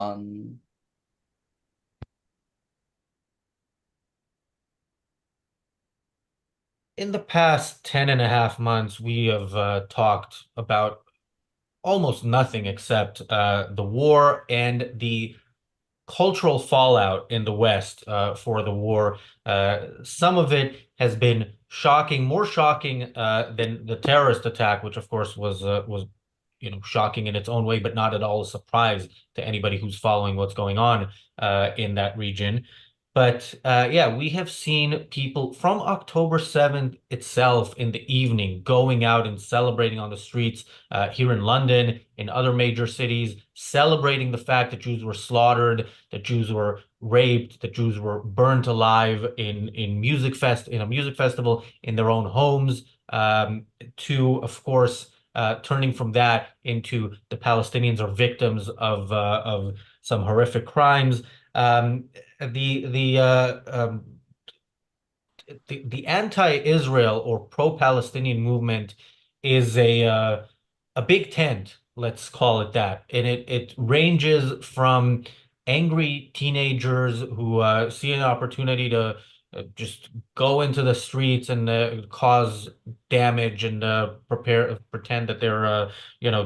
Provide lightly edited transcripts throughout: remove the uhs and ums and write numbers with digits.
Um, In the past 10 and a half months, we have talked about almost nothing except the war and the cultural fallout in the West for the war. Some of it has been shocking, more shocking than the terrorist attack, which of course was shocking in its own way, but not at all a surprise to anybody who's following what's going on in that region. But yeah, we have seen people from October 7th itself in the evening going out and celebrating on the streets here in London, in other major cities, celebrating the fact that Jews were slaughtered, that Jews were raped, that Jews were burnt alive in a music festival in their own homes, to, of course, turning from that into the Palestinians are victims of some horrific crimes. Um, the anti-Israel or pro-Palestinian movement is a big tent, let's call it that, and it ranges from angry teenagers who see an opportunity to just go into the streets and cause damage and pretend that they're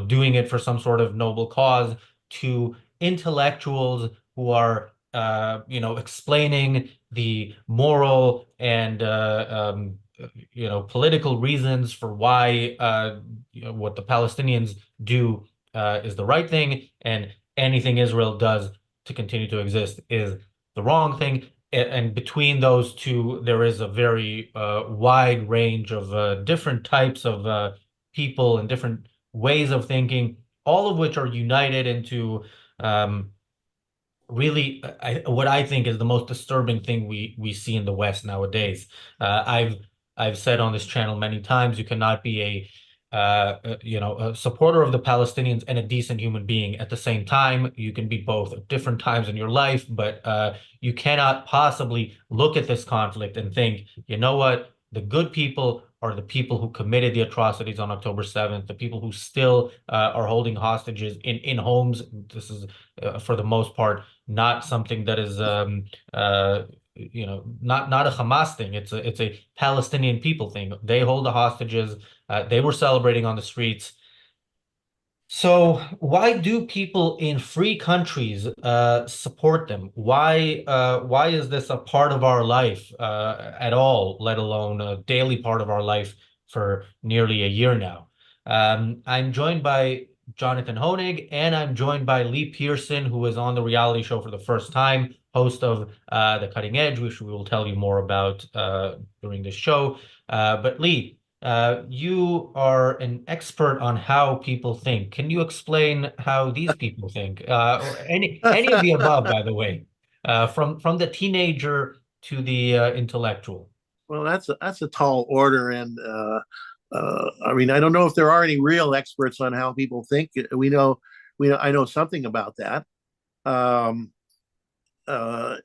doing it for some sort of noble cause, to intellectuals who are explaining the moral and political reasons for why what the Palestinians do is the right thing, and anything Israel does to continue to exist is the wrong thing. And between those two, there is a very wide range of different types of people and different ways of thinking, all of which are united into um, really what I think is the most disturbing thing we see in the West nowadays. I've said on this channel many times, you cannot be a supporter of the Palestinians and a decent human being at the same time. You can be both at different times in your life, but you cannot possibly look at this conflict and think, you know what, the good people are the people who committed the atrocities on October 7th, the people who still are holding hostages in homes. This is, for the most part, not something that is not a Hamas thing. It's a Palestinian people thing. They hold the hostages. They were celebrating on the streets. So why do people in free countries support them? Why is this a part of our life at all, let alone a daily part of our life for nearly a year now? I'm joined by Jonathan Honig, and I'm joined by Lee Pearson, who is on the reality show for the first time, host of The Cutting Edge, which we will tell you more about during this show. But Lee, you are an expert on how people think. Can you explain how these people think? Or any of the above, by the way, from the teenager to the intellectual. Well, that's a tall order, and I mean, I don't know if there are any real experts on how people think. I know something about that. Um, uh,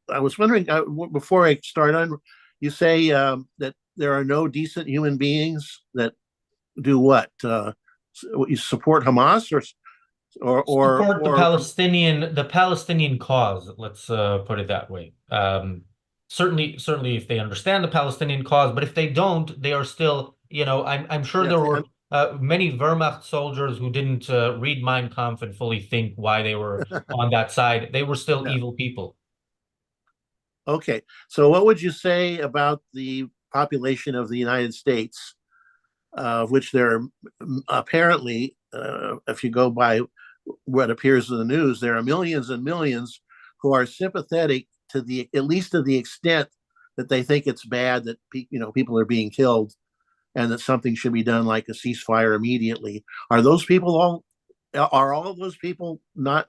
I was wondering before I start on, you say that there are no decent human beings that do what? You support Hamas Support or the Palestinian cause. Let's put it that way. Certainly, if they understand the Palestinian cause, but if they don't, they are still, I'm sure yeah. there were many Wehrmacht soldiers who didn't read Mein Kampf and fully think why they were on that side. They were still Yeah. evil people. Okay. So, what would you say about the population of the United States, of which there are apparently, if you go by what appears in the news, there are millions and millions who are sympathetic to the, at least to the extent that they think it's bad that people are being killed and that something should be done, like a ceasefire immediately. Are all of those people not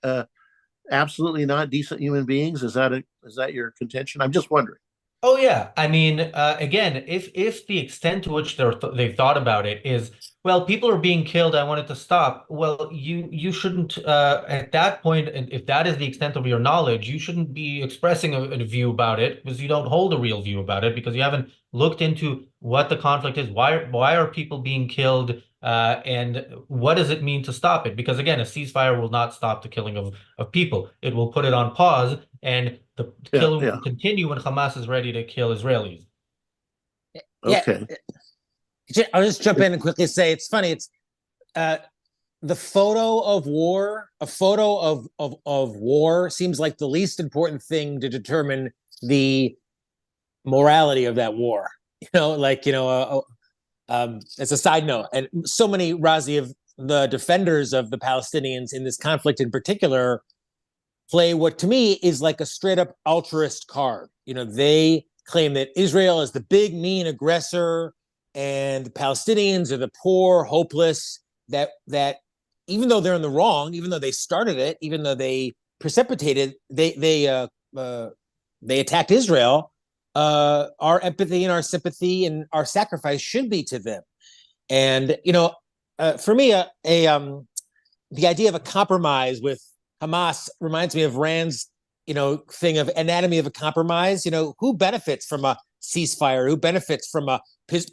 absolutely not decent human beings? Is that your contention? I'm just wondering. Oh yeah, I mean, again, if the extent to which they've thought about it is, well, people are being killed, I want it to stop. Well, you shouldn't at that point, and if that is the extent of your knowledge, you shouldn't be expressing a view about it because you don't hold a real view about it because you haven't looked into what the conflict is. Why are people being killed? And what does it mean to stop it? Because again, a ceasefire will not stop the killing of people. It will put it on pause, and the Yeah, killing yeah. will continue when Hamas is ready to kill Israelis. Yeah, Okay. I'll just jump in and quickly say it's funny. It's uh, the photo of war, a photo of war seems like the least important thing to determine the morality of that war. As a side note, and so many Razi of the defenders of the Palestinians in this conflict in particular play what to me is like a straight up altruist card. They claim that Israel is the big mean aggressor and the Palestinians are the poor, hopeless, that even though they're in the wrong, even though they started it, even though they precipitated, they attacked Israel. Our empathy and our sympathy and our sacrifice should be to them. And for me, the idea of a compromise with Hamas reminds me of Rand's, thing of anatomy of a compromise. Who benefits from a ceasefire? Who benefits from a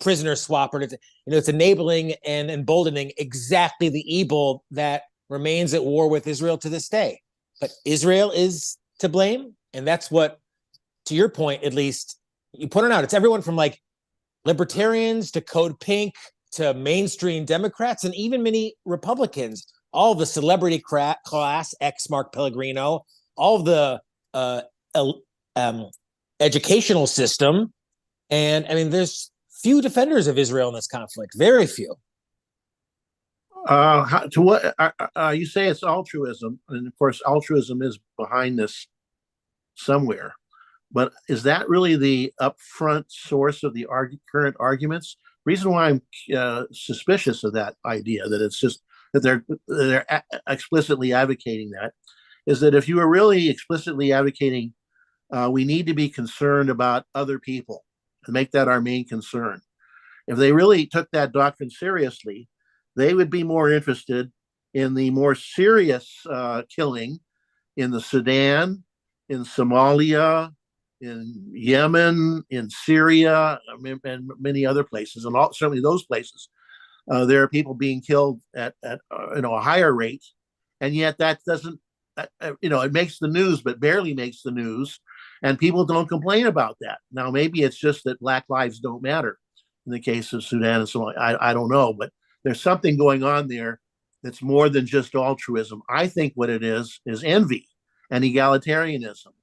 prisoner swap? Or it's enabling and emboldening exactly the evil that remains at war with Israel to this day. But Israel is to blame, and that's what, to your point, at least, you put it out. It's everyone from like libertarians to Code Pink to mainstream Democrats and even many Republicans, all the celebrity class, ex Mark Pellegrino, all of the educational system. And I mean, there's few defenders of Israel in this conflict, very few. To what you say it's altruism, and of course, altruism is behind this somewhere. But is that really the upfront source of the current arguments? Reason why I'm suspicious of that idea, that it's just that they're explicitly advocating that, is that if you are really explicitly advocating, we need to be concerned about other people and make that our main concern. If they really took that doctrine seriously, they would be more interested in the more serious killing in the Sudan, in Somalia, in Yemen, in Syria, and many other places, and certainly those places. There are people being killed at a higher rate, and yet that doesn't, it makes the news, but barely makes the news, and people don't complain about that. Now, maybe it's just that Black lives don't matter in the case of Sudan and Somalia. I don't know, but there's something going on there that's more than just altruism. I think what it is envy and egalitarianism.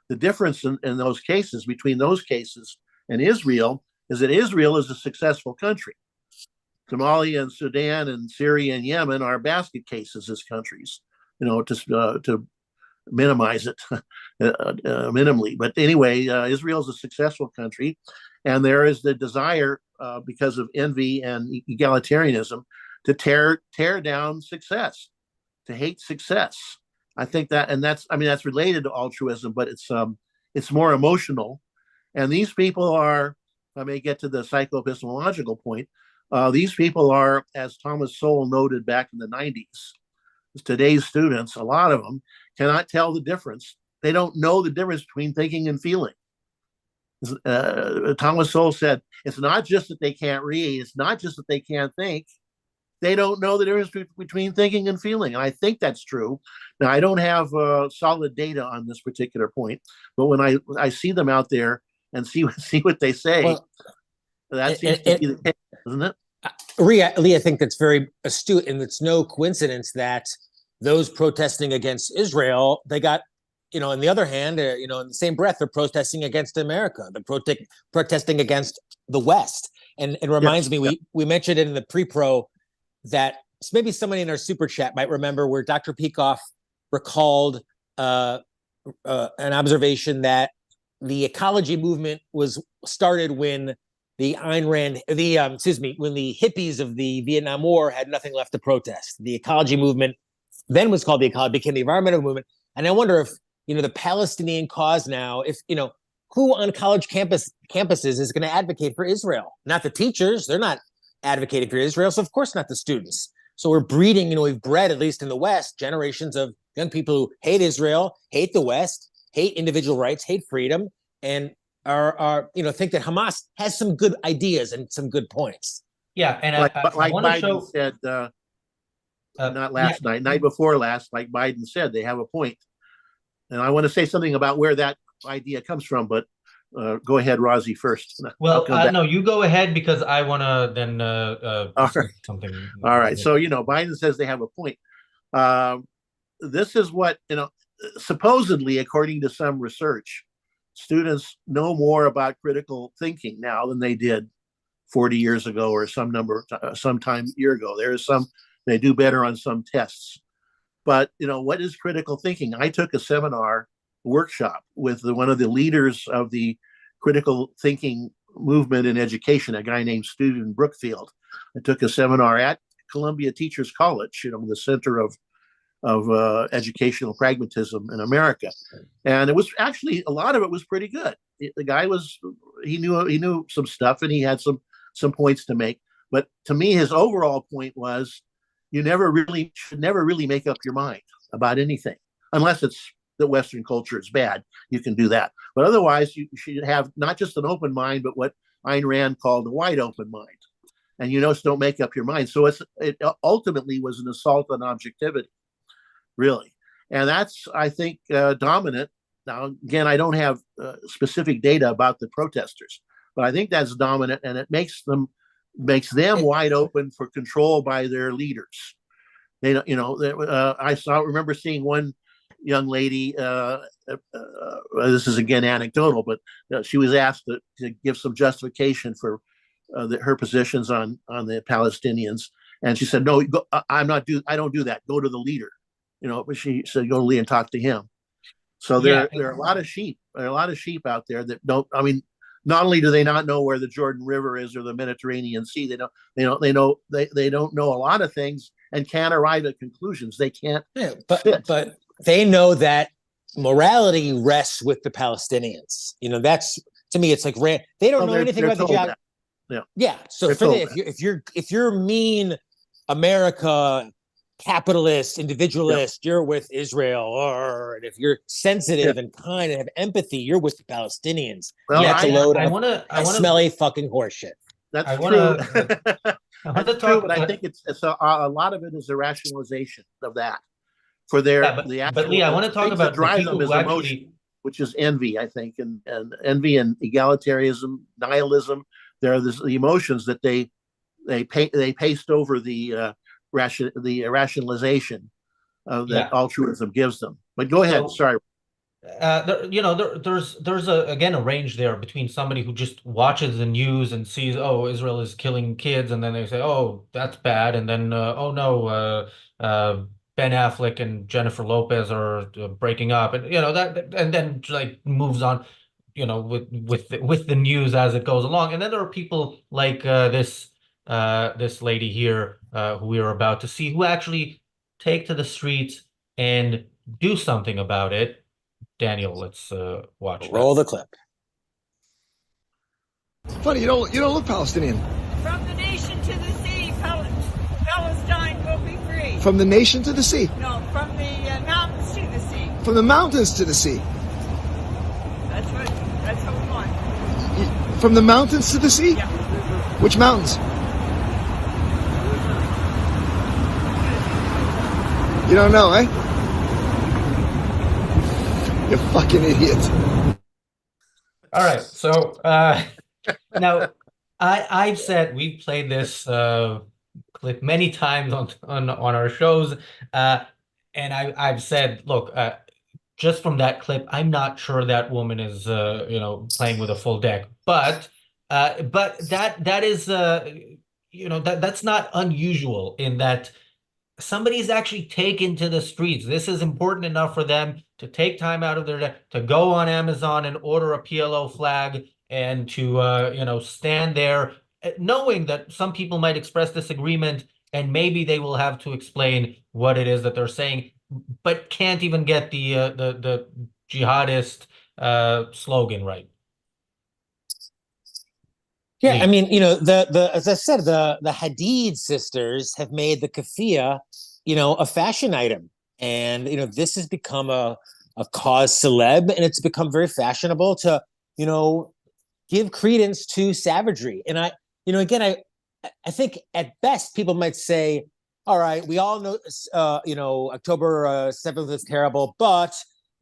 The difference in those cases, between those cases and Israel, is that Israel is a successful country. Somalia and Sudan and Syria and Yemen are basket cases as countries, to minimize it minimally. But anyway, Israel is a successful country, and there is the desire, because of envy and egalitarianism, to tear down success, to hate success. I think that, and that's related to altruism, but it's more emotional. And these people are, if I may get to the psycho-epistemological point, these people are, as Thomas Sowell noted back in the 90s, today's students, a lot of them cannot tell the difference. They don't know the difference between thinking and feeling. Thomas Sowell said, it's not just that they can't read, it's not just that they can't think, they don't know the difference between thinking and feeling. And I think that's true. Now, I don't have solid data on this particular point, but when I see them out there and see what they say, well, that seems to be the case, isn't it? Lee, I think that's very astute, and it's no coincidence that those protesting against Israel, they got, on the other hand, in the same breath, they're protesting against America. They're protesting against the West. And it reminds me, we mentioned it in the pre-pro that maybe somebody in our super chat might remember where Dr. Peikoff recalled an observation that the ecology movement was started when the Ayn Rand, when the hippies of the Vietnam War had nothing left to protest. The ecology movement then was called became the environmental movement. And I wonder if, the Palestinian cause now, if, who on college campuses is going to advocate for Israel? Not the teachers. They're not advocating for Israel. So of course not the students. So we're breeding, we've bred, at least in the West, generations of young people who hate Israel, hate the West, hate individual rights, hate freedom, and are think that Hamas has some good ideas and some good points. Yeah, and like I want to Biden show. said, not last night before last, like Biden said, they have a point. And I want to say something about where that idea comes from, but go ahead, Razi, first. Well, no, you go ahead, because I want to then say something. All right. So, Biden says they have a point. This is what, supposedly, according to some research, students know more about critical thinking now than they did 40 years ago or some year ago. They do better on some tests. But, what is critical thinking? I took a seminar workshop with one of the leaders of the critical thinking movement in education, a guy named Stephen Brookfield. I took a seminar at Columbia Teachers College, the center of educational pragmatism in America. And it was actually, a lot of it was pretty good. The guy he knew some stuff, and he had some points to make. But to me, his overall point was, you should never really make up your mind about anything, unless it's that Western culture is bad. You can do that. But otherwise, you should have not just an open mind, but what Ayn Rand called a wide open mind. And don't make up your mind. So it ultimately was an assault on objectivity, really. And that's, I think, dominant. Now, again, I don't have specific data about the protesters, but I think that's dominant, and it makes them wide open for control by their leaders. I remember seeing one young lady, this is again anecdotal, but she was asked to give some justification for her positions on the Palestinians, and she said, "No, I don't do that. Go to the leader." But she said, "Go to Lee and talk to him." So there are a lot of sheep. There are a lot of sheep out there that don't. I mean, not only do they not know where the Jordan River is or the Mediterranean Sea, they don't know a lot of things and can't arrive at conclusions. They can't. Yeah, but they know that morality rests with the Palestinians. That's, to me, it's like they don't know anything about the geography. Yeah. So if you're mean America, capitalist, individualist, you're with Israel, and if you're sensitive and kind and have empathy, you're with the Palestinians. Well, that's a load of smelly fucking horseshit. That's true. That's true, but I think it's a lot of it is a rationalization of that for their but Lee, I want to talk about the people who emotion, which is envy, I think, and envy and egalitarianism, nihilism. There are the emotions that they paste over the rationalization that altruism gives them. But go ahead. Sorry. There's a range there between somebody who just watches the news and sees, oh, Israel is killing kids, and then they say, oh, that's bad, and then oh no, Ben Affleck and Jennifer Lopez are breaking up, and that, and then like moves on, with the news as it goes along. And then there are people like this lady here who we are about to see, who actually take to the streets and do something about it. Daniel, let's watch. Roll the clip. Funny, you don't look Palestinian. From the nation to the sea, Palestine will be free. From the nation to the sea. No, from the mountains to the sea. From the mountains to the sea. That's what we want. From the mountains to the sea? Yeah. Which mountains? You don't know, eh? You fucking idiot. All right. So now I've said, we've played this clip many times on our shows. And I've said, look, just from that clip, I'm not sure that woman is playing with a full deck. But that is that's not unusual, in that somebody's actually taken to the streets. This is important enough for them to take time out of their day to go on Amazon and order a PLO flag, and to stand there, knowing that some people might express disagreement, and maybe they will have to explain what it is that they're saying, but can't even get the jihadist slogan right. Yeah, Lee. I mean, you know, the as I said, the Hadid sisters have made the keffiyeh, you know, a fashion item, and you know, this has become a cause celeb, and it's become very fashionable to, you know, give credence to savagery. And I, you know, again, I think at best people might say, all right, we all know, you know, October 7th is terrible, but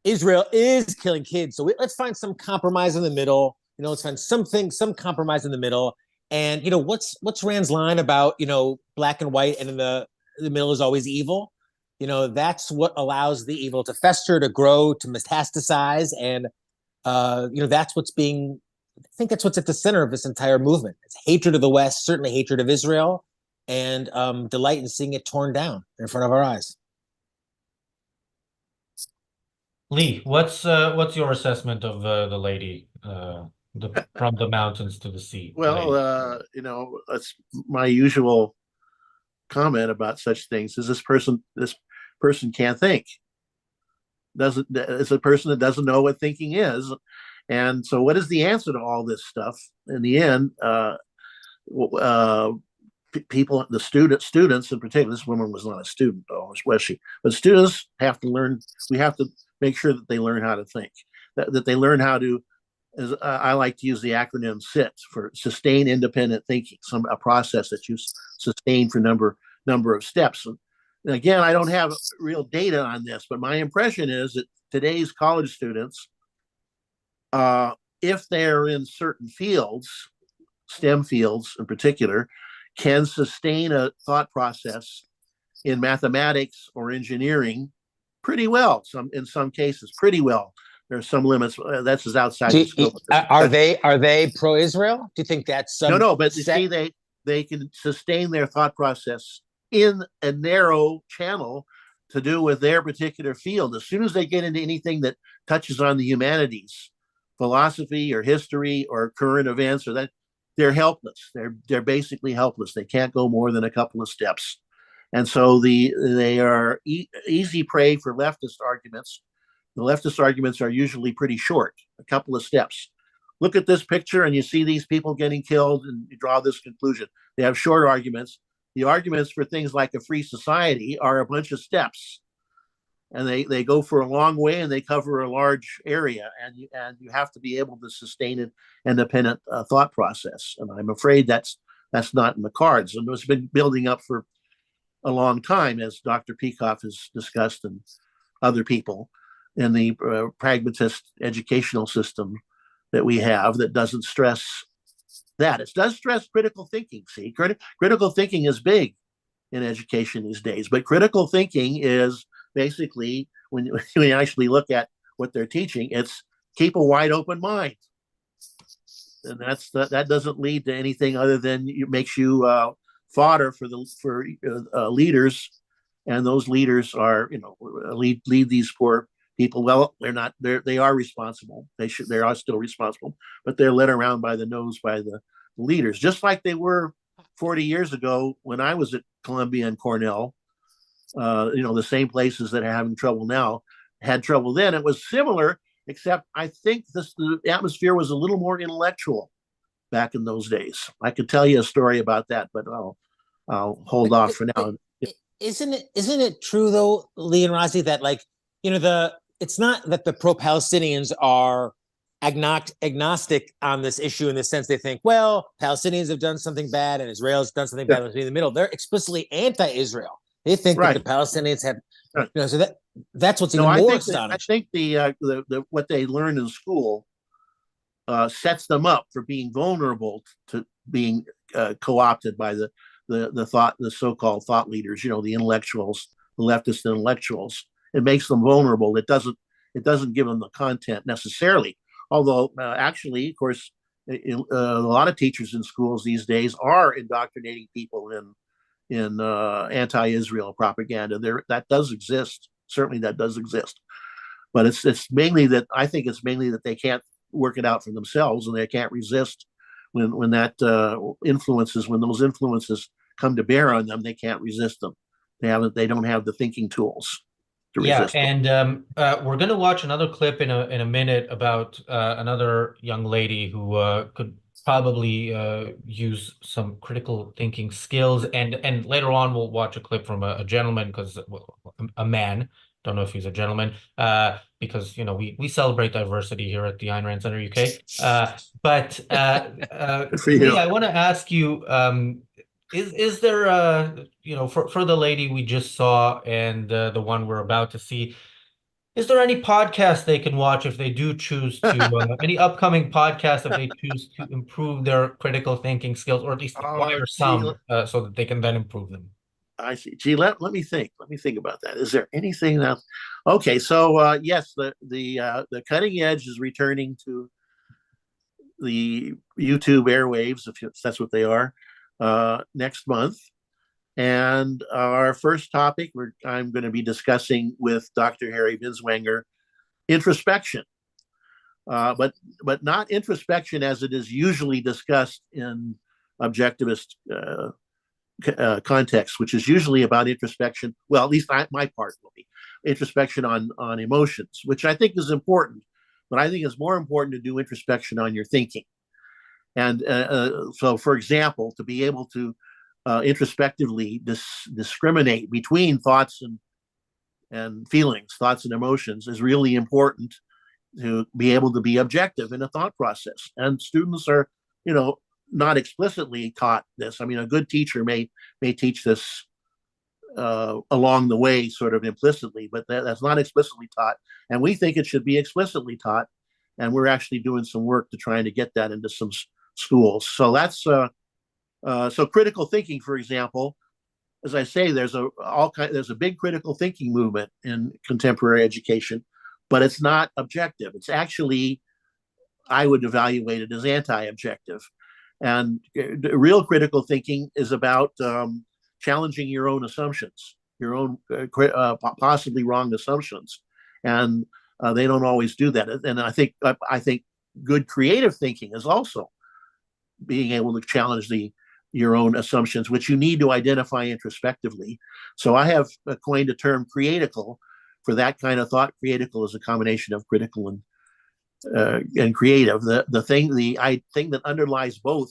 Israel is killing kids. So let's find some compromise in the middle. You know, let's find some compromise in the middle. And you know, what's Rand's line about, you know, black and white, and in the middle is always evil. You know, that's what allows the evil to fester, to grow, to metastasize, and you know, that's what's being. I think that's what's at the center of this entire movement. It's hatred of the West, certainly hatred of Israel, and delight in seeing it torn down in front of our eyes. Lee, what's your assessment of the lady, from the mountains to the sea? Well, lady? you know, that's my usual comment about such things. Is this person can't think? Doesn't It's a person that doesn't know what thinking is, and so what is the answer to all this stuff? In the end, people, the students in particular. This woman was not a student, though, was she? But students have to learn. We have to make sure that they learn how to think. That they learn how to. As I like to use the acronym SIT for sustained independent thinking, a process that you sustain for number of steps. And again, I don't have real data on this, but my impression is that today's college students, if they're in certain fields, STEM fields in particular, can sustain a thought process in mathematics or engineering pretty well. In some cases, pretty well. There are some limits. That's outside the scope. Are they pro-Israel? Do you think that's no? But you see, they can sustain their thought process in a narrow channel to do with their particular field. As soon as they get into anything that touches on the humanities, philosophy or history or current events, or that, they're helpless. They're basically helpless. They can't go more than a couple of steps, and so they are easy prey for leftist arguments. The leftist arguments are usually pretty short, a couple of steps. Look at this picture and you see these people getting killed and you draw this conclusion. They have short arguments. The arguments for things like a free society are a bunch of steps. And they go for a long way and they cover a large area. And you have to be able to sustain an independent thought process. And I'm afraid that's not in the cards. And it's been building up for a long time, as Dr. Peikoff has discussed and other people, in the pragmatist educational system that we have that doesn't stress that. It does stress critical thinking. See, critical thinking is big in education these days, but critical thinking is basically, when you actually look at what they're teaching, it's keep a wide open mind. And that doesn't lead to anything other than it makes you fodder for leaders. And those leaders are, you know, lead these poor people. Well, they are responsible. They are still responsible, but they're led around by the nose by the leaders, just like they were 40 years ago when I was at Columbia and Cornell. You know, the same places that are having trouble now had trouble then. It was similar, except I think the atmosphere was a little more intellectual back in those days. I could tell you a story about that, but I'll hold off for now. Isn't it true though, Lee and Razi, that, like, you know, it's not that the pro-Palestinians are agnostic on this issue in the sense they think, well, Palestinians have done something bad and Israel's done something bad in the middle. They're explicitly anti-Israel. They think that the Palestinians have, you know, so that's what's even more astonishing. I think the what they learn in school sets them up for being vulnerable to being co-opted by the so-called thought leaders, you know, the intellectuals, the leftist intellectuals. It makes them vulnerable. It doesn't give them the content necessarily. Although actually, of course, a lot of teachers in schools these days are indoctrinating people in anti-Israel propaganda. That does exist. Certainly, that does exist. But it's mainly that I think it's mainly that they can't work it out for themselves and they can't resist when those influences come to bear on them. They can't resist them. They don't have the thinking tools. Yeah, and we're going to watch another clip in a minute about another young lady who could probably use some critical thinking skills, and later on we'll watch a clip from a gentleman, because a man, don't know if he's a gentleman, because we celebrate diversity here at the Ayn Rand Center UK. But Lee, I want to ask you, is there for the lady we just saw and the one we're about to see, is there any podcast they can watch if they do choose to, any upcoming podcast if they choose to improve their critical thinking skills, or at least acquire some, so that they can then improve them? I see. Gee, let me think. Let me think about that. Is there anything else? Okay, so yes, the cutting edge is returning to the YouTube airwaves, if that's what they are, next month. And our first topic, I'm going to be discussing with Dr. Harry Binswanger, introspection, but not introspection as it is usually discussed in objectivist context, which is usually about introspection. Well, at least my part will be introspection on emotions, which I think is important, but I think it's more important to do introspection on your thinking. And so, for example, to be able to introspectively discriminate between thoughts and feelings, thoughts and emotions, is really important to be able to be objective in a thought process. And students are, not explicitly taught this. I mean, a good teacher may teach this along the way, sort of implicitly, but that's not explicitly taught. And we think it should be explicitly taught. And we're actually doing some work to trying to get that into some schools. So that's so critical thinking, for example, as I say, there's a big critical thinking movement in contemporary education, but it's not objective. It's actually, I would evaluate it as anti-objective. And real critical thinking is about challenging your own assumptions, your own possibly wrong assumptions, and they don't always do that. And I think good creative thinking is also being able to challenge your own assumptions, which you need to identify introspectively. So I have coined a term, creatical, for that kind of thought. Creatical is a combination of critical and creative. The thing that underlies both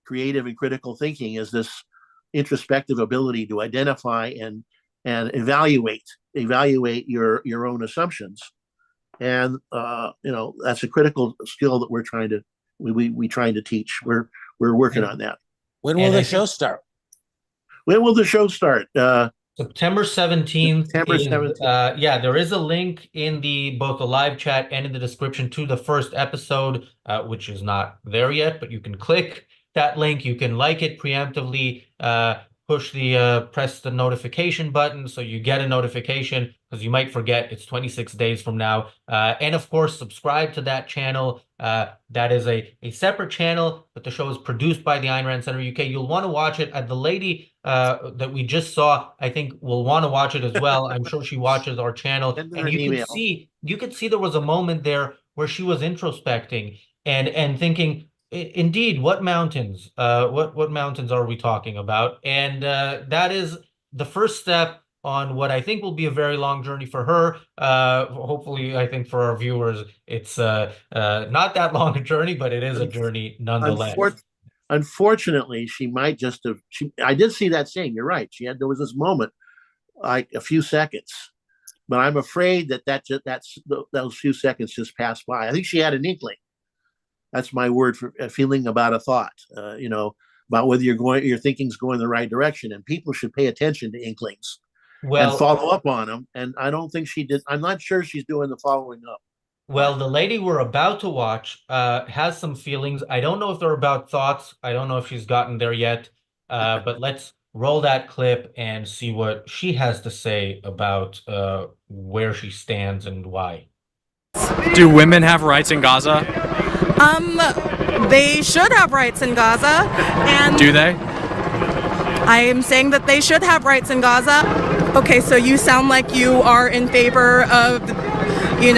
creative and critical thinking is this introspective ability to identify and evaluate your own assumptions. And that's a critical skill that we're trying to teach. We're working on that. When will the show start? When will the show start? September 17th. September 17th. Yeah, there is a link in both the live chat and in the description to the first episode, which is not there yet, but you can click that link. You can like it preemptively, press the notification button so you get a notification, because you might forget it's 26 days from now. And of course, subscribe to that channel. That is a separate channel, but the show is produced by the Ayn Rand Center UK. You'll want to watch it. The lady that we just saw, I think, will want to watch it as well. I'm sure she watches our channel. And you could see there was a moment there where she was introspecting and thinking, indeed, what mountains? What mountains are we talking about? And that is the first step on what I think will be a very long journey for her. Hopefully, I think for our viewers, it's not that long a journey, but it is a journey nonetheless. Unfortunately, she might just have. I did see that saying. You're right. There was this moment, like a few seconds, but I'm afraid that's those few seconds just passed by. I think she had an inkling. That's my word for a feeling about a thought. About whether your thinking's going the right direction, and people should pay attention to inklings and follow up on them. And I don't think she did. I'm not sure she's doing the following up. Well, the lady we're about to watch has some feelings. I don't know if they're about thoughts. I don't know if she's gotten there yet. But let's roll that clip and see what she has to say about where she stands and why. Do women have rights in Gaza? They should have rights in Gaza. And do they? I am saying that they should have rights in Gaza. Okay, so you sound like you are in favor of, you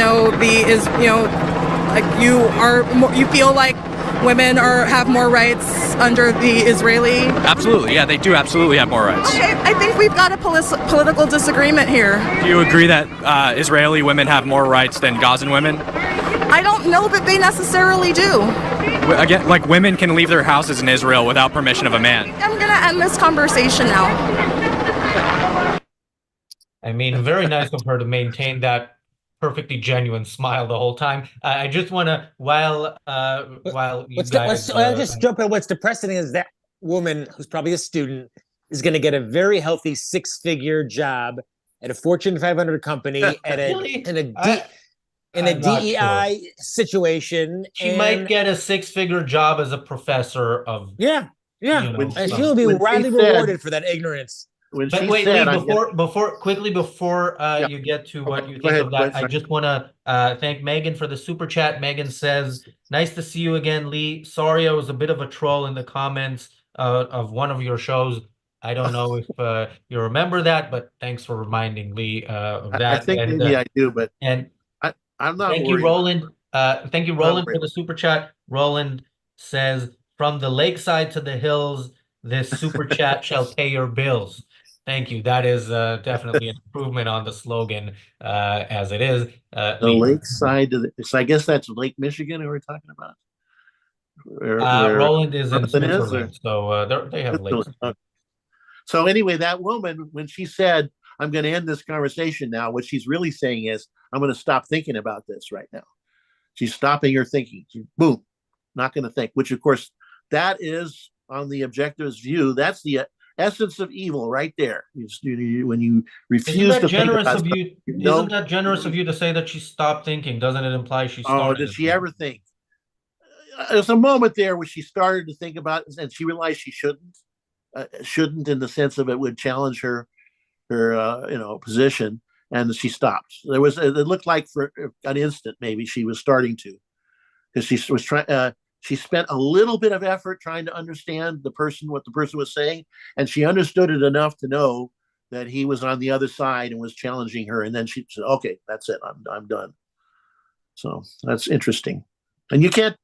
feel like women have more rights under the Israeli. Absolutely, yeah, they do absolutely have more rights. Okay, I think we've got a political disagreement here. Do you agree that Israeli women have more rights than Gazan women? I don't know that they necessarily do. Again, like women can leave their houses in Israel without permission of a man. I'm gonna end this conversation now. I mean, very nice of her to maintain that perfectly genuine smile the whole time. I just want to, while you guys, I'll just jump in. What's depressing is that woman, who's probably a student, is going to get a very healthy six-figure job at a Fortune 500 company Really? in a I'm not DEI situation. She might get a six-figure job as a professor of, Yeah. you know, And she'll be when she widely said- rewarded for that ignorance. When But she wait, said, Lee, I'm gonna- before Yeah. you get to what you Go think ahead, of go that, ahead, I just want to thank Megan for the super chat. Megan says, "Nice to see you again, Lee. Sorry, I was a bit of a troll in the comments of one of your shows. I don't know if you remember that, but thanks for reminding Lee of that." I think maybe I do, but and I'm not thank worried. you, Roland. Thank you, Roland, worried. for the super chat. Roland says, "From the lakeside to the hills, this super chat shall pay your bills." Thank you. That is definitely an improvement on the slogan as it is. The Lee. lakeside to so I guess that's Lake Michigan who we're talking about. Where Roland is in Jonathan is, or- Switzerland, so they have lakes. So anyway, that woman, when she said, "I'm going to end this conversation now," what she's really saying is, "I'm going to stop thinking about this right now." She's stopping her thinking. Boom, not going to think. Which, of course, that is on the objectivist view. That's the essence of evil right there. When you refuse Isn't that to think generous about of you? Isn't that generous of you to say that she stopped thinking? Doesn't it imply she started? Oh, did she ever think? There's a moment there where she started to think about it, and she realized she shouldn't in the sense of it would challenge her position, and she stopped. It looked like for an instant maybe she was starting to, because she was trying. She spent a little bit of effort trying to understand what the person was saying, and she understood it enough to know that he was on the other side and was challenging her. And then she said, "Okay, that's it. I'm done." So that's interesting. And you can't,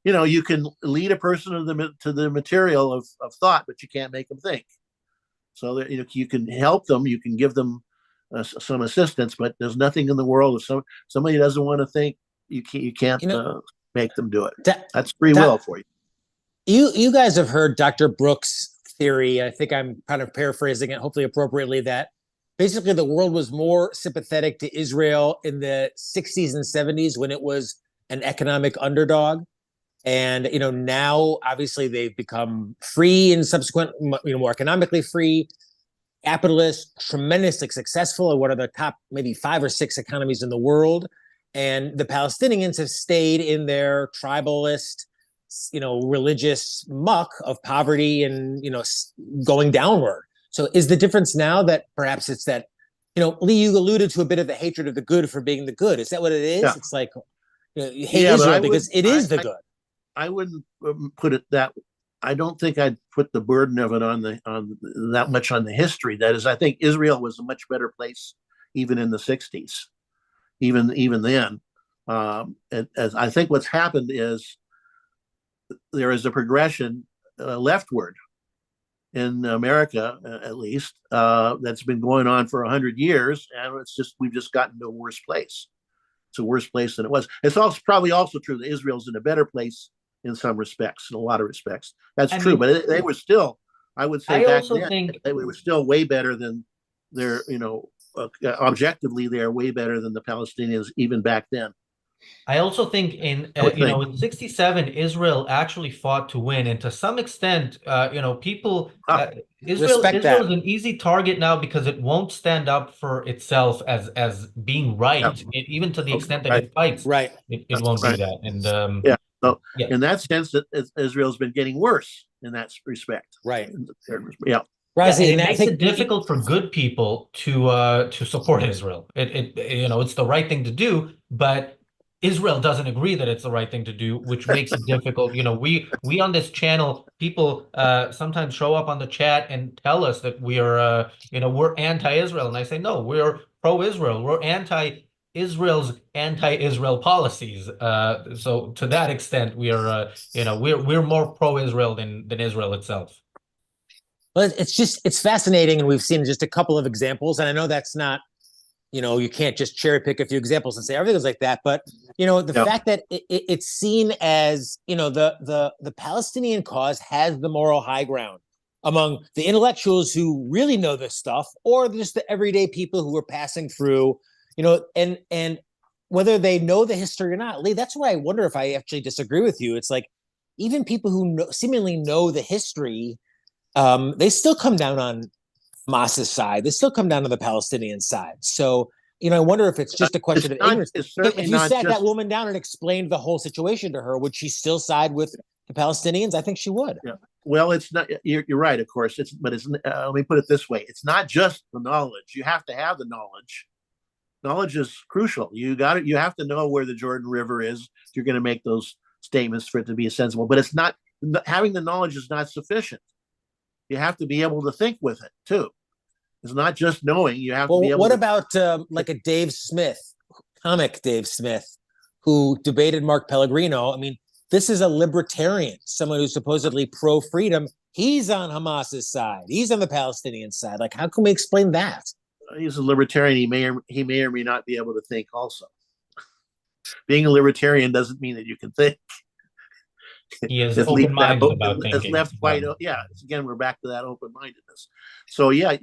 you can lead a person to the material of thought, but you can't make them think. So that, you can help them, you can give them some assistance, but there's nothing in the world if somebody doesn't want to think, you can't make them do it. That's free will for you. You guys have heard Dr. Brooks' theory. I think I'm kind of paraphrasing it, hopefully appropriately, that basically the world was more sympathetic to Israel in the 60s and 70s when it was an economic underdog. And, now obviously they've become free and subsequent, more economically free, capitalist, tremendously successful, and one of the top maybe 5 or 6 economies in the world. And the Palestinians have stayed in their tribalist, religious muck of poverty and, going downward. So is the difference now that perhaps it's that, Lee, you alluded to a bit of the hatred of the good for being the good. Is that what it is? Yeah. It's like, you hate Israel because it is the good. I wouldn't put it that. I don't think I'd put the burden of it on that much on the history. That is, I think Israel was a much better place even in the 60s, even then. As I think what's happened is there is a progression leftward in America, at least, that's been going on for 100 years, and we've just gotten to a worse place. It's a worse place than it was. It's also probably also true that Israel's in a better place in some respects, in a lot of respects. That's true, but they were still, I would say, back then, they were still way better than their, objectively, they're way better than the Palestinians even back then. I also think in 67, Israel actually fought to win, and to some extent, people Israel is an easy target now because it won't stand up for itself as being right, even to the extent that it fights. Right, it won't do that, and So in that sense, that Israel's been getting worse in that respect. Right. Yeah. It makes it difficult for good people to support Israel. It's the right thing to do, but Israel doesn't agree that it's the right thing to do, which makes it difficult. We on this channel, people sometimes show up on the chat and tell us that we are, we're anti-Israel, and I say no, we're pro-Israel. We're Israel's anti-Israel policies. So to that extent, we are, we're more pro-Israel than Israel itself. Well, it's fascinating, and we've seen just a couple of examples, and I know that's not, you can't just cherry pick a few examples and say everything's like that, but the Yeah. fact that it's seen as, the Palestinian cause has the moral high ground among the intellectuals who really know this stuff, or just the everyday people who are passing through, and whether they know the history or not. Lee, that's why I wonder if I actually disagree with you. It's like, even people who seemingly know the history, they still come down on Hamas's side. They still come down to the Palestinian side. So, I wonder if it's just a question of ignorance. It's certainly If you not sat just. that woman down and explained the whole situation to her, would she still side with the Palestinians? I think she would. Yeah. Well, it's not. You're right, of course. But it's. Let me put it this way: it's not just the knowledge. You have to have the knowledge. Knowledge is crucial. You got it. You have to know where the Jordan River is if you're going to make those statements for it to be sensible. But it's not, having the knowledge is not sufficient. You have to be able to think with it too. It's not just knowing. You have to be able. What about like a Dave Smith, comic Dave Smith, who debated Mark Pellegrino? I mean, this is a libertarian, someone who's supposedly pro-freedom. He's on Hamas's side. He's on the Palestinian side. Like, how can we explain that? He's a libertarian. He may or may not be able to think also. Being a libertarian doesn't mean that you can think. He is open-minded about it's thinking. left wide. Yeah. Again, we're back to that open-mindedness. So yeah,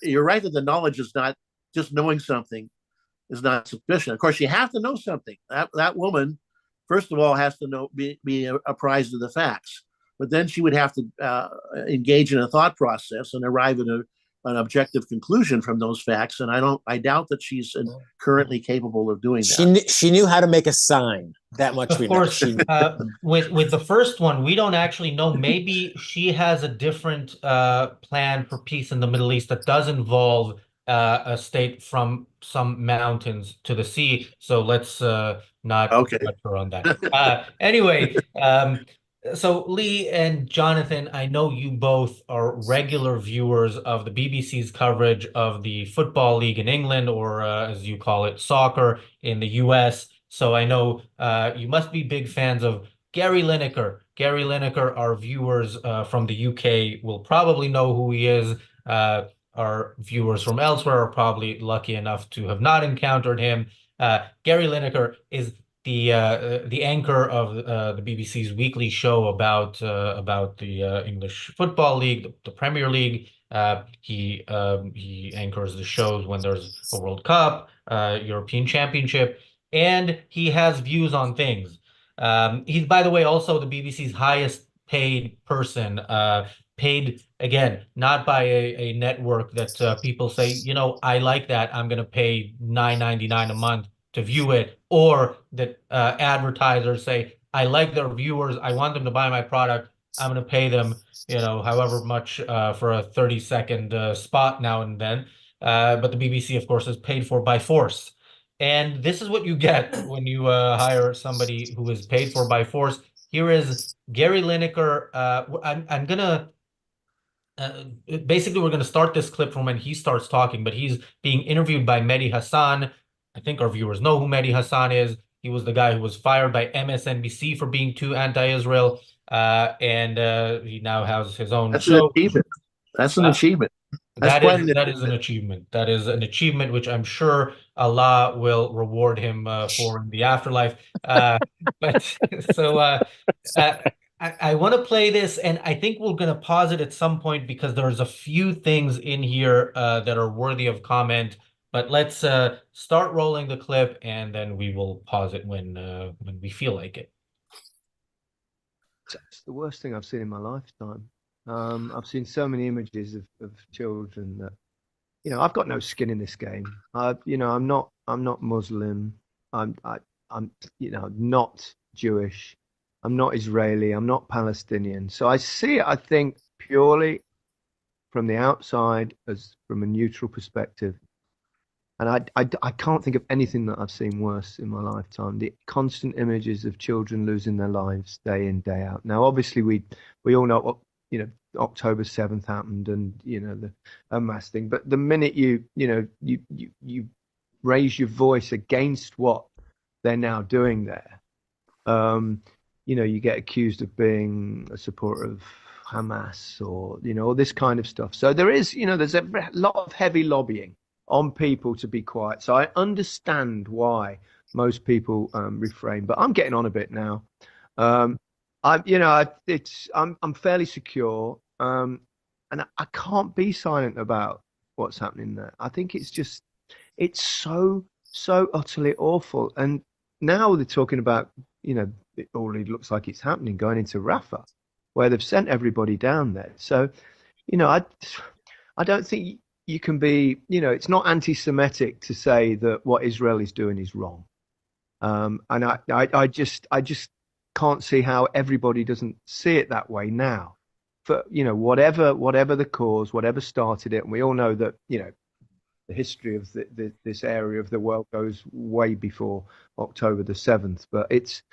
you're right that the knowledge is not just knowing something is not sufficient. Of course, you have to know something. That woman, first of all, has to be apprised of the facts. But then she would have to engage in a thought process and arrive at an objective conclusion from those facts. And I doubt that she's currently capable of doing that. She knew how to make a sign. That much Of we course, know. with the first one, we don't actually know. Maybe she has a different plan for peace in the Middle East that does involve a state from some mountains to the sea. So let's not judge her on that. Anyway, so Lee and Jonathan, I know you both are regular viewers of the BBC's coverage of the Football League in England, or as you call it, soccer in the US. So I know you must be big fans of Gary Lineker. Gary Lineker, our viewers from the UK will probably know who he is. Our viewers from elsewhere are probably lucky enough to have not encountered him. Gary Lineker is the anchor of the BBC's weekly show about the English Football League, the Premier League. He anchors the shows when there's a World Cup, European Championship, and he has views on things. He's, by the way, also the BBC's highest paid person, paid, again, not by a network that people say, I like that, I'm going to pay $9.99 a month to view it, or that advertisers say, I like their viewers, I want them to buy my product, I'm going to pay them, however much for a 30-second spot now and then. But the BBC, of course, is paid for by force. And this is what you get when you hire somebody who is paid for by force. Here is Gary Lineker. I'm going to basically, we're going to start this clip from when he starts talking, but he's being interviewed by Mehdi Hassan. I think our viewers know who Mehdi Hassan is. He was the guy who was fired by MSNBC for being too anti-Israel, and he now has his own show. That's an achievement. That is an achievement. That is an achievement which I'm sure Allah will reward him for in the afterlife. But so I want to play this, and I think we're going to pause it at some point because there's a few things in here that are worthy of comment. But let's start rolling the clip, and then we will pause it when we feel like it. It's the worst thing I've seen in my lifetime. I've seen so many images of children that, I've got no skin in this game. I'm not Muslim. I'm not Jewish. I'm not Israeli. I'm not Palestinian. So I see it, I think, purely from the outside, as from a neutral perspective. And I can't think of anything that I've seen worse in my lifetime. The constant images of children losing their lives day in, day out. Now, obviously, we all know what, October 7th happened, and the Hamas thing. But the minute you raise your voice against what they're now doing there, you get accused of being a supporter of Hamas or all this kind of stuff. So there's a lot of heavy lobbying on people to be quiet. So I understand why most people refrain. But I'm getting on a bit now. I'm fairly secure, and I can't be silent about what's happening there. I think it's so utterly awful. And now they're talking about, it already looks like it's happening, going into Rafah, where they've sent everybody down there. So, I don't think you can be, it's not anti-Semitic to say that what Israel is doing is wrong. And I just can't see how everybody doesn't see it that way now. For, whatever the cause, whatever started it, and we all know that, the history of this area of the world goes way before October the 7th. But it's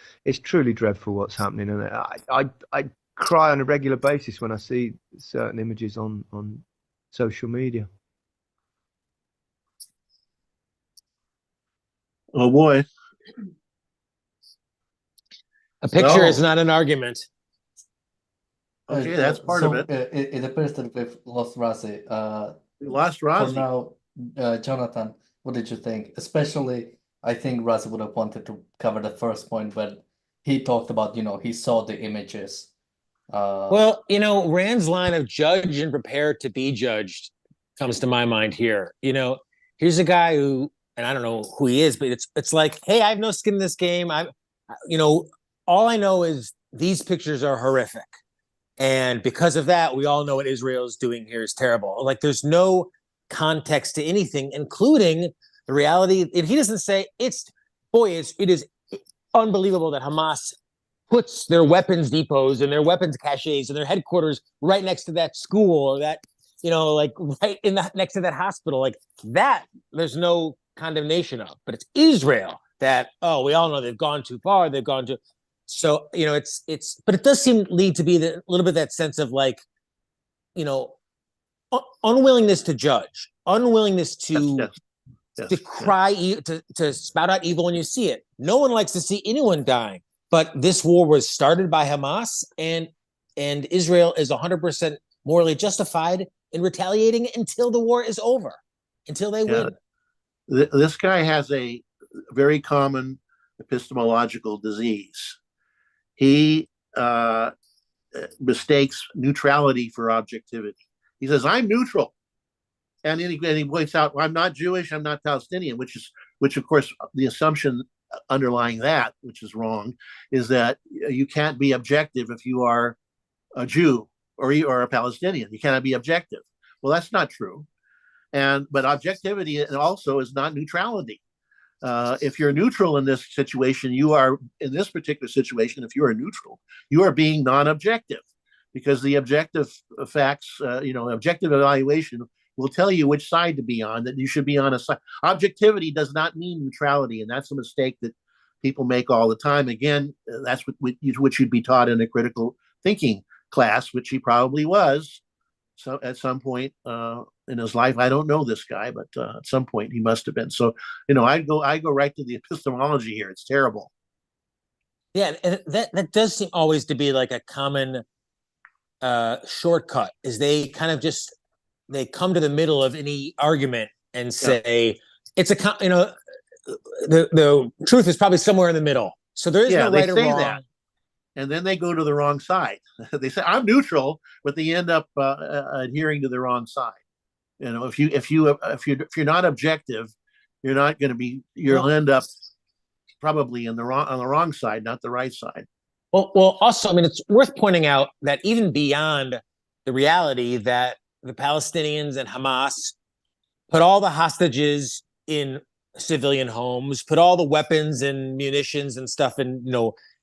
truly dreadful what's happening, and I cry on a regular basis when I see certain images on social media. Oh boy. A picture is not an argument. Okay, that's part of it. It appears that we've lost Razi. We lost For Razi. now, Jonathan, what did you think? Especially, I think Razi would have wanted to cover the first point when he talked about, he saw the images. Well, Rand's line of judge and prepare to be judged comes to my mind here. Here's a guy who, and I don't know who he is, but it's like, hey, I have no skin in this game. All I know is these pictures are horrific. And because of that, we all know what Israel is doing here is terrible. Like, there's no context to anything, including the reality. If he doesn't say it is unbelievable that Hamas puts their weapons depots and their weapons caches and their headquarters right next to that school, or that, right in that next to that hospital, like that, there's no condemnation of. But it's Israel that, we all know they've gone too far. They've gone to, so, but it does seem lead to be a little bit that sense of like, unwillingness to judge, unwillingness to cry, to spout out evil when you see it. No one likes to see anyone dying, but this war was started by Hamas, and Israel is 100% morally justified in retaliating until the war is over, until they win. This guy has a very common epistemological disease. He mistakes neutrality for objectivity. He says, I'm neutral. And then he points out, well, I'm not Jewish, I'm not Palestinian, which of course, the assumption underlying that, which is wrong, is that you can't be objective if you are a Jew or a Palestinian. You cannot be objective. Well, that's not true. But objectivity also is not neutrality. If you're neutral in this situation, you are, in this particular situation, if you are neutral, you are being non-objective, because the objective facts, objective evaluation will tell you which side to be on, that you should be on a side. Objectivity does not mean neutrality, and that's a mistake that people make all the time. Again, that's what you'd be taught in a critical thinking class, which he probably was. So at some point in his life, I don't know this guy, but at some point he must have been. So, I go right to the epistemology here. It's terrible. Yeah, and that does seem always to be like a common shortcut, is they kind of just, they come to the middle of any argument and say, it's the truth is probably somewhere in the middle. So there is no right or wrong. That. And then they go to the wrong side. They say, I'm neutral, but they end up adhering to the wrong side. If you're not objective, you're not going to be. You'll end up probably on the wrong side, not the right side. Well. Also, I mean, it's worth pointing out that even beyond the reality that the Palestinians and Hamas put all the hostages in civilian homes, put all the weapons and munitions and stuff in,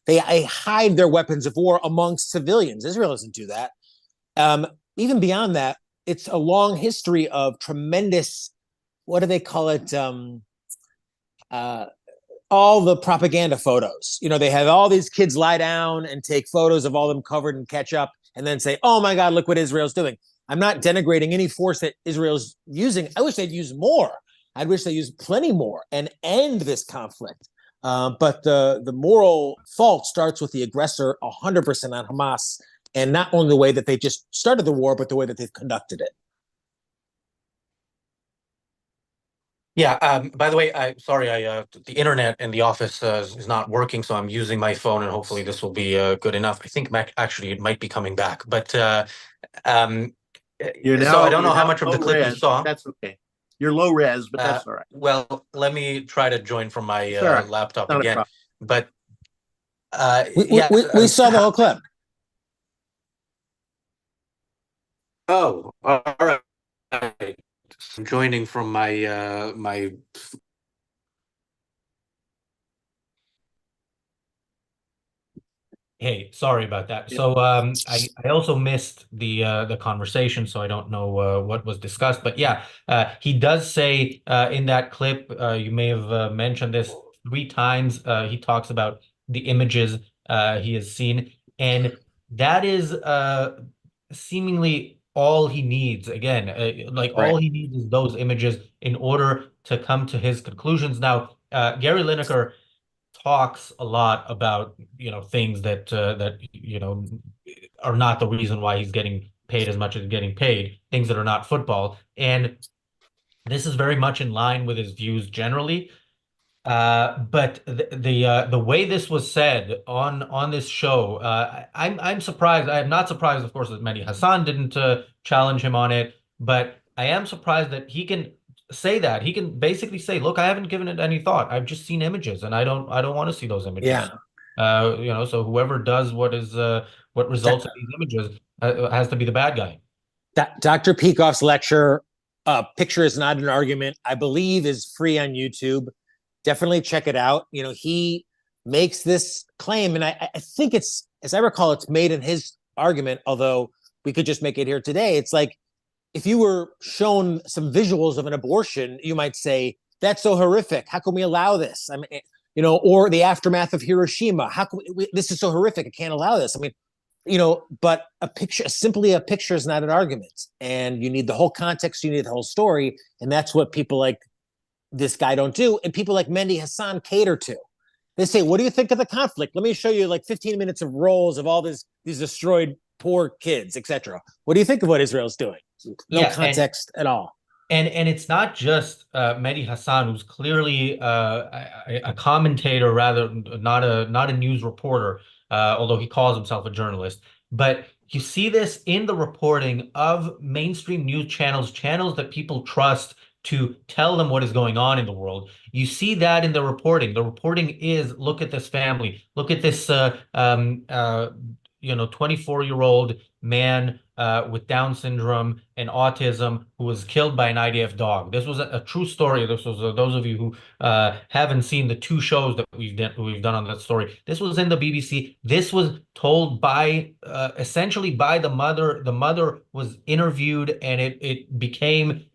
they hide their weapons of war amongst civilians. Israel doesn't do that. Even beyond that, it's a long history of tremendous, what do they call it? All the propaganda photos. They have all these kids lie down and take photos of all them covered in ketchup and then say, oh my God, look what Israel's doing. I'm not denigrating any force that Israel's using. I wish they'd use more. I wish they used plenty more and end this conflict. But the moral fault starts with the aggressor 100% on Hamas, and not only the way that they just started the war, but the way that they've conducted it. Yeah. By the way, the internet in the office is not working, so I'm using my phone, and hopefully this will be good enough. I think actually it might be coming back, but um, so I don't know how much of the low clip you res, saw. that's okay. You're low res, but that's all right. Well, let me try to join from my It's all right. laptop Not a again. problem. But We saw the whole clip. Oh, all right. I'm joining from my my. Hey, sorry about that. So I also missed the conversation, so I don't know what was discussed. But yeah, he does say in that clip, you may have mentioned this 3 times. He talks about the images he has seen, and that is seemingly all he needs. Again, like all he needs is those images in order to come to his conclusions. Now, Gary Lineker talks a lot about things that are not the reason why he's getting paid as much as he's getting paid, things that are not football, and this is very much in line with his views generally. But the way this was said on this show, I'm surprised. I am not surprised, of course, that Mehdi Hassan didn't challenge him on it, but I am surprised that he can say that. He can basically say, "Look, I haven't given it any thought. I've just seen images, and I don't want to see those images." Yeah. So whoever does what results in these images has to be the bad guy. Dr. Peikoff's lecture, "Picture is not an argument," I believe is free on YouTube. Definitely check it out. He makes this claim, and I think it's, as I recall, it's made in his argument, although we could just make it here today. It's like, if you were shown some visuals of an abortion, you might say, that's so horrific. How can we allow this? I mean, or the aftermath of Hiroshima. How can this is so horrific. I can't allow this. I mean, but simply a picture is not an argument. And you need the whole context. You need the whole story. And that's what people like this guy don't do. And people like Mehdi Hassan cater to. They say, what do you think of the conflict? Let me show you like 15 minutes of rolls of all these destroyed poor kids, etc. What do you think of what Israel's doing? No context at all. And it's not just Mehdi Hassan, who's clearly a commentator, rather not a news reporter, although he calls himself a journalist. But you see this in the reporting of mainstream news channels that people trust to tell them what is going on in the world. You see that in the reporting. The reporting is, look at this family, look at this 24-year-old man with Down syndrome and autism who was killed by an IDF dog. This was a true story. This was those of you who haven't seen the 2 shows that we've done on that story. This was in the BBC. This was told by essentially by the mother. The mother was interviewed, and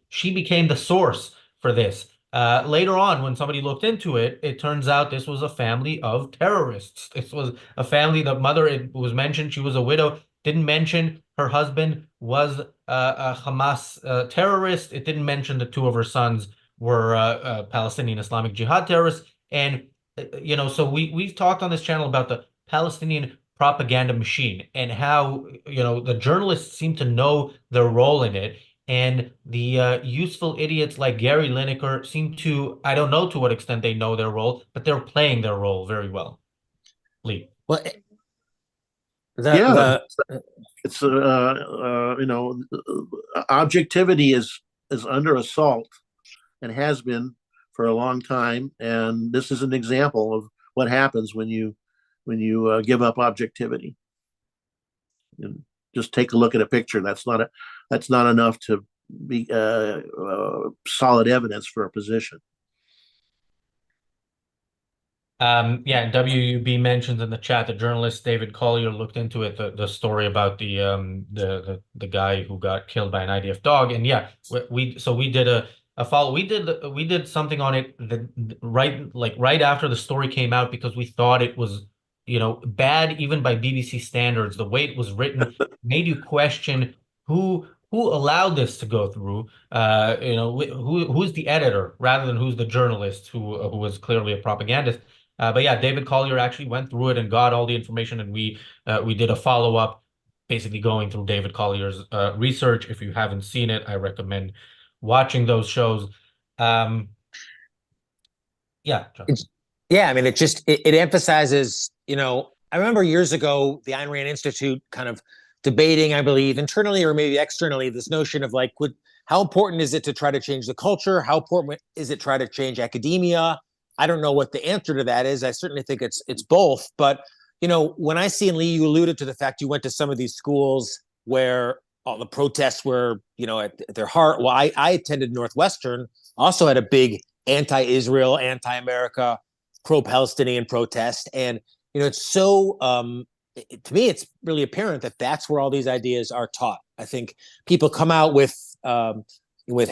she became the source for this. Later on, when somebody looked into it, it turns out this was a family of terrorists. This was a family. The mother, it was mentioned she was a widow. Didn't mention her husband was a Hamas terrorist. It didn't mention the 2 of her sons were Palestinian Islamic Jihad terrorists. And so we've talked on this channel about the Palestinian propaganda machine and how the journalists seem to know their role in it. And the useful idiots like Gary Lineker seem to, I don't know to what extent they know their role, but they're playing their role very well. Lee. Well, it's objectivity is under assault and has been for a long time, and this is an example of what happens when you give up objectivity. And just take a look at a picture. That's not enough to be solid evidence for a position. Yeah, WUB mentions in the chat that journalist David Collier looked into it, the story about the guy who got killed by an IDF dog, and yeah, we did a follow. We did something on it right after the story came out, because we thought it was bad even by BBC standards. The way it was written made you question who allowed this to go through. Who's the editor rather than who's the journalist who was clearly a propagandist. But yeah, David Collier actually went through it and got all the information, and we did a follow-up, basically going through David Collier's research. If you haven't seen it, I recommend watching those shows. Yeah, John. Yeah, I mean, it emphasizes, I remember years ago, the Ayn Rand Institute kind of debating, I believe, internally or maybe externally, this notion of like, how important is it to try to change the culture? How important is it to try to change academia? I don't know what the answer to that is. I certainly think it's both. But, when I see, and Lee, you alluded to the fact you went to some of these schools where all the protests were, at their heart. Well, I attended Northwestern, also had a big anti-Israel, anti-America, pro-Palestinian protest. And, it's so, to me, it's really apparent that that's where all these ideas are taught. I think people come out with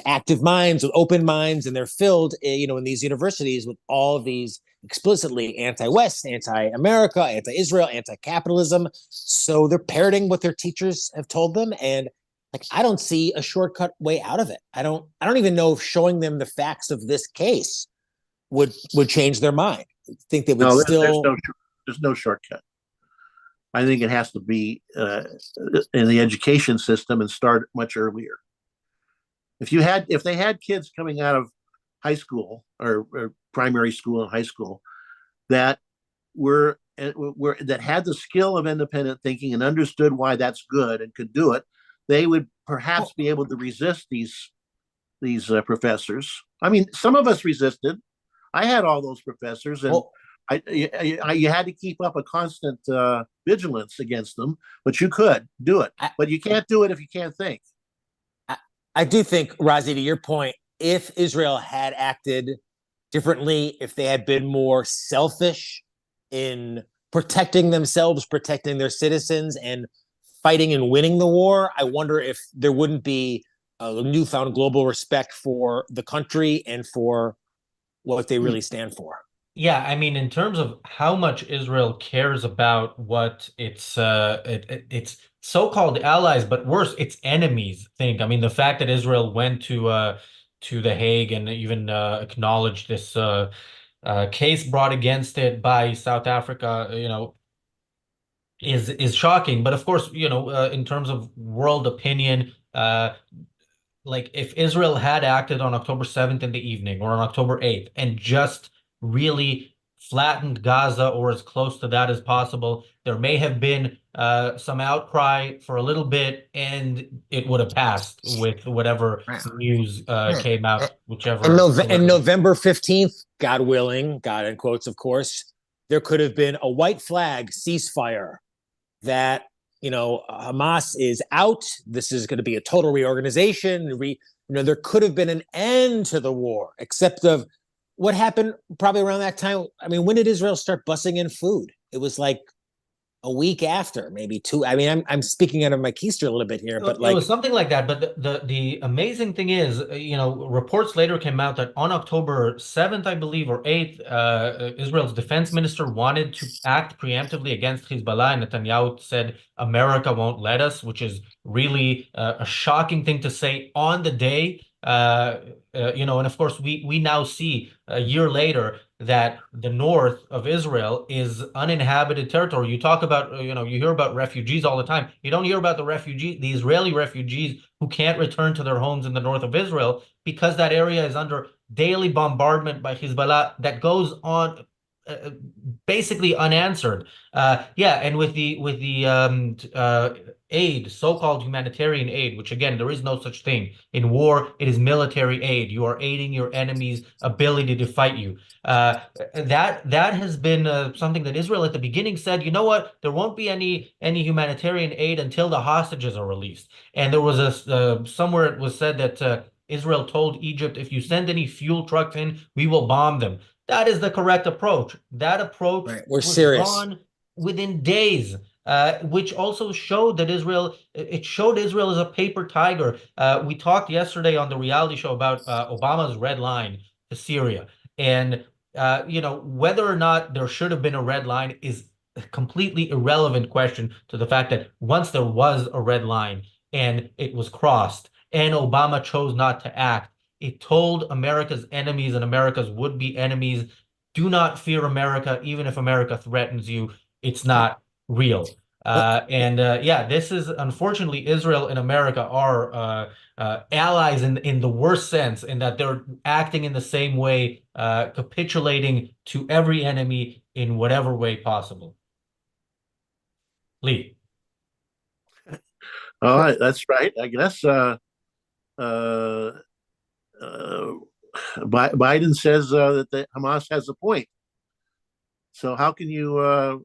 active minds, with open minds, and they're filled, in these universities with all of these explicitly anti-West, anti-America, anti-Israel, anti-capitalism. So they're parroting what their teachers have told them, and like I don't see a shortcut way out of it. I don't even know if showing them the facts of this case would change their mind. I think they would there's no shortcut. I think it has to be in the education system and start much earlier. If they had kids coming out of high school or primary school and high school that that had the skill of independent thinking and understood why that's good and could do it, they would perhaps be able to resist these professors. I mean, some of us resisted. I had all those professors, and you had to keep up a constant vigilance against them, but you could do it. But you can't do it if you can't think. I do think, Razi, to your point, if Israel had acted differently, if they had been more selfish in protecting themselves, protecting their citizens, and fighting and winning the war, I wonder if there wouldn't be a newfound global respect for the country and for what they really stand for. Yeah, I mean, in terms of how much Israel cares about what its so-called allies, but worse, its enemies think. I mean, the fact that Israel went to The Hague and even acknowledged this case brought against it by South Africa, is shocking. But of course, in terms of world opinion, like if Israel had acted on October 7th in the evening or on October 8th and just really flattened Gaza or as close to that as possible, there may have been some outcry for a little bit, and it would have passed with whatever news came out, whichever. And November 15th, God willing, God in quotes, of course, there could have been a white flag ceasefire that, Hamas is out. This is going to be a total reorganization. There could have been an end to the war, except of what happened probably around that time. I mean, when did Israel start bussing in food? It was like a week after, maybe two. I mean, I'm speaking out of my keister a little bit here, but it was something like that. But the amazing thing is, reports later came out that on October 7th, I believe, or 8th, Israel's defense minister wanted to act preemptively against Hezbollah, and Netanyahu said, America won't let us, which is really a shocking thing to say on the day. And of course, we now see a year later that the north of Israel is uninhabited territory. You talk about, you hear about refugees all the time. You don't hear about the Israeli refugees who can't return to their homes in the north of Israel because that area is under daily bombardment by Hezbollah that goes on basically unanswered. And with the aid, so-called humanitarian aid, which again, there is no such thing. In war, it is military aid. You are aiding your enemy's ability to fight you. That has been something that Israel at the beginning said, you know what, there won't be any humanitarian aid until the hostages are released. And there was somewhere it was said that Israel told Egypt, if you send any fuel trucks in, we will bomb them. That is the correct approach. That approach was gone within days, which also showed that Israel as a paper tiger. We talked yesterday on the reality show about Obama's red line to Syria. And, whether or not there should have been a red line is a completely irrelevant question to the fact that once there was a red line and it was crossed and Obama chose not to act, it told America's enemies and America's would-be enemies, do not fear America, even if America threatens you. It's not real. Yeah, this is unfortunately Israel and America are allies in the worst sense, in that they're acting in the same way, capitulating to every enemy in whatever way possible. Lee. All right, that's right. I guess uh, Biden says that the Hamas has a point. So how can you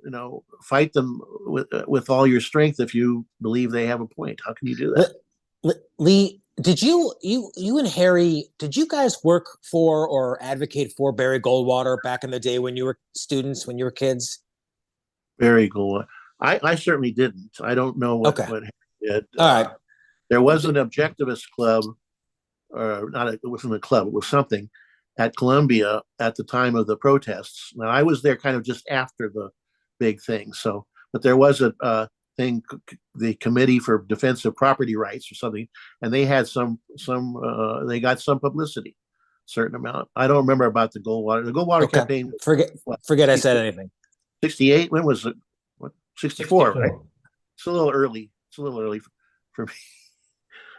fight them with all your strength if you believe they have a point? How can you do that? Lee, did you and Harry, did you guys work for or advocate for Barry Goldwater back in the day when you were students, when you were kids? Very cool. I certainly didn't. I don't know what Okay. Harry did. All right. There was an objectivist club, or not, it wasn't a club, it was something at Columbia at the time of the protests. Now, I was there kind of just after the big thing. So, but there was a thing, the Committee for Defense of Property Rights or something, and they had they got some publicity, certain amount. I don't remember about the Goldwater. The Goldwater Okay. campaign. Forget I said anything. 68? When was it? 64, 64. right? It's a little early. It's a little early for me.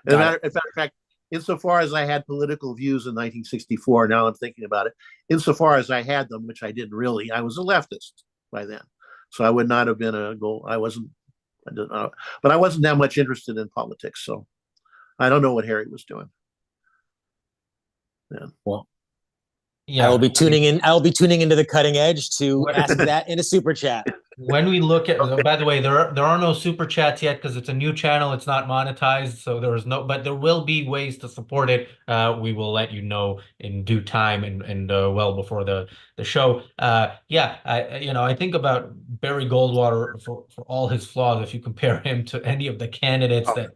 As a matter of fact, insofar as I had political views in 1964, now I'm thinking about it, insofar as I had them, which I didn't really, I was a leftist by then. So I would not have been but I wasn't that much interested in politics. So I don't know what Harry was doing. Yeah. Well, Yeah, I will be tuning in. I will be tuning into the cutting edge to ask that in a super chat. when we look at, by the way, there are no super chats yet because it's a new channel. It's not monetized, so there is no. But there will be ways to support it. We will let you know in due time and well before the show. Yeah, I think about Barry Goldwater for all his flaws. If you compare him to any of the candidates that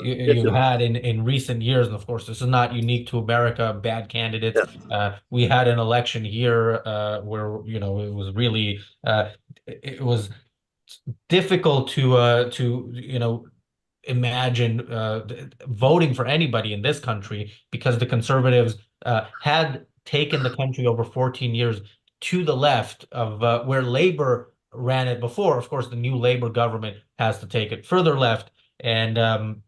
you had in recent years, and of course this is not unique to America, bad candidates. We had an election here where it was really it was difficult to imagine voting for anybody in this country, because the conservatives had taken the country over 14 years to the left of where Labor ran it before. Of course, the new Labor government has to take it further left. And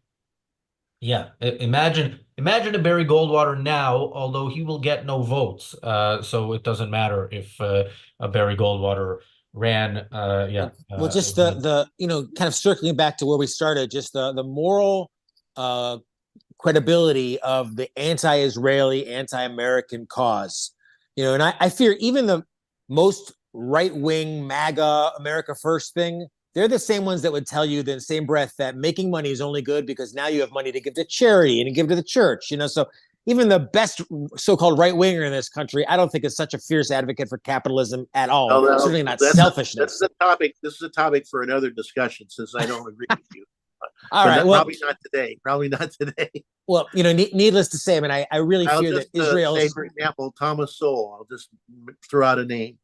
yeah, imagine a Barry Goldwater now, although he will get no votes. So it doesn't matter if a Barry Goldwater ran. Well, just the kind of circling back to where we started, just the moral credibility of the anti-Israeli, anti-American cause. And I fear even the most right-wing MAGA America First thing, they're the same ones that would tell you in the same breath that making money is only good because now you have money to give to charity and to give to the church. So even the best so-called right-winger in this country, I don't think is such a fierce advocate for capitalism at all. No, certainly not selfishness. This is a topic for another discussion, since I don't agree with you. All right. Well, probably not today. Probably not today. Well, needless to say, I mean, I really fear that Israel. Say, for example, Thomas Sowell. I'll just throw out a name,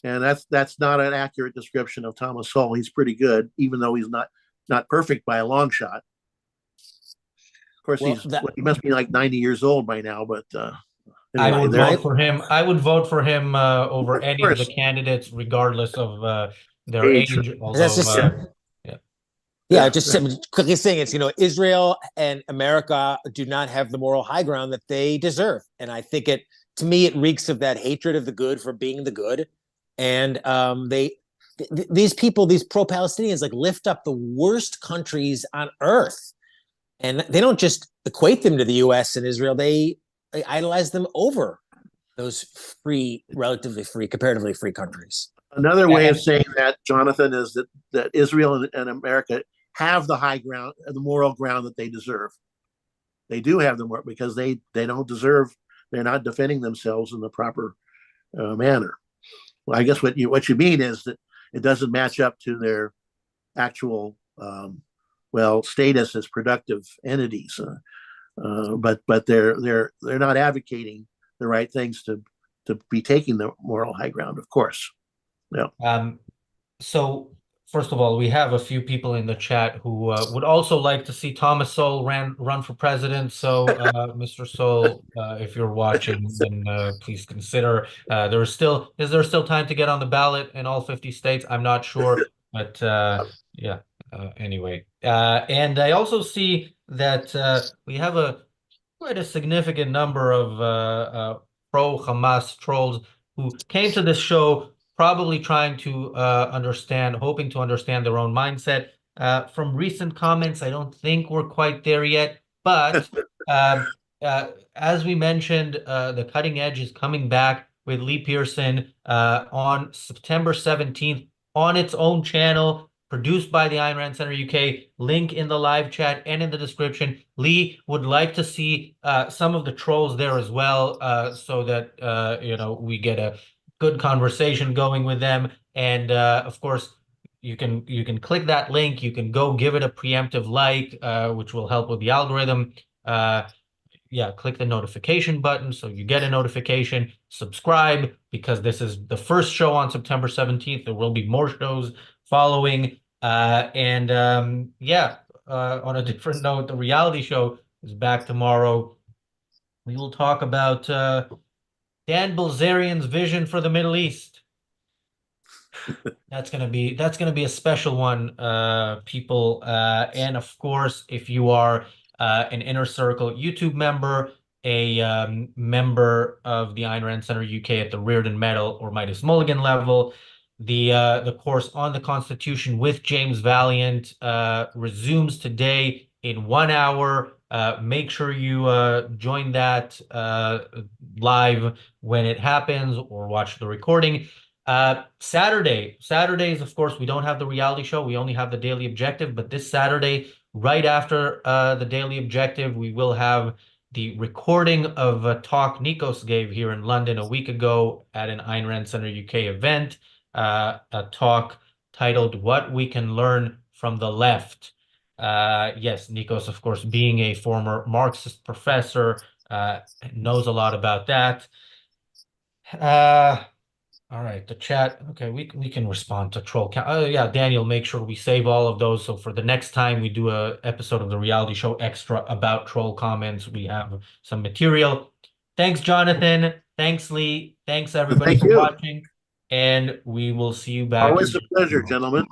and that's not an accurate description of Thomas Sowell. He's pretty good, even though he's not perfect by a long shot. Of course, he must be like 90 years old by now. But anyway, I would vote for him. I would vote for him over any of the candidates, regardless of their age. Although, just quickly saying, it's Israel and America do not have the moral high ground that they deserve, and I think to me it reeks of that hatred of the good for being the good, and these people, these pro-Palestinians, like lift up the worst countries on earth. And they don't just equate them to the U.S. and Israel. They idolize them over those free, relatively free, comparatively free countries. Another way of saying that, Jonathan, is that Israel and America have the high ground, the moral ground that they deserve. They do have the moral, because they don't deserve. They're not defending themselves in the proper manner. Well, I guess what you mean is that it doesn't match up to their actual status as productive entities, but they're not advocating the right things to be taking the moral high ground, of course. Yeah. So first of all, we have a few people in the chat who would also like to see Thomas Sowell run for president. So, Mr. Sowell, if you're watching, then please consider. Is there still time to get on the ballot in all 50 states? I'm not sure. But yeah, anyway. And I also see that we have quite a significant number of pro-Hamas trolls who came to this show probably trying to hoping to understand their own mindset. From recent comments, I don't think we're quite there yet, but as we mentioned, the Cutting Edge is coming back with Lee Pearson on September 17th on its own channel, produced by the Ayn Rand Center UK. Link in the live chat and in the description. Lee would like to see some of the trolls there as well, so that we get a good conversation going with them. And of course, you can click that link. You can go give it a preemptive like, which will help with the algorithm. Yeah, click the notification button so you get a notification. Subscribe, because this is the first show on September 17th. There will be more shows following. Yeah, on a different note, the reality show is back tomorrow. We will talk about Dan Bilzerian's vision for the Middle East. That's gonna be a special one, people. And of course, if you are an Inner Circle YouTube member, a member of the Ayn Rand Center UK at the Reardon Medal or Midas Mulligan level, the course on the Constitution with James Valiant resumes today in 1 hour. Make sure you join that live when it happens, or watch the recording. Saturdays, of course, we don't have the reality show. We only have the Daily Objective. But this Saturday, right after the Daily Objective, we will have the recording of a talk Nikos gave here in London a week ago at an Ayn Rand Center UK event, a talk titled "What We Can Learn from the Left." Yes, Nikos, of course, being a former Marxist professor, knows a lot about that. All right, the chat. Okay, we can respond to troll count. Oh yeah, Daniel, make sure we save all of those. So for the next time we do a episode of the reality show extra about troll comments, we have some material. Thanks, Jonathan. Thanks, Lee. Thanks everybody Thank for you. watching. And we will see you back. Always a pleasure, gentlemen.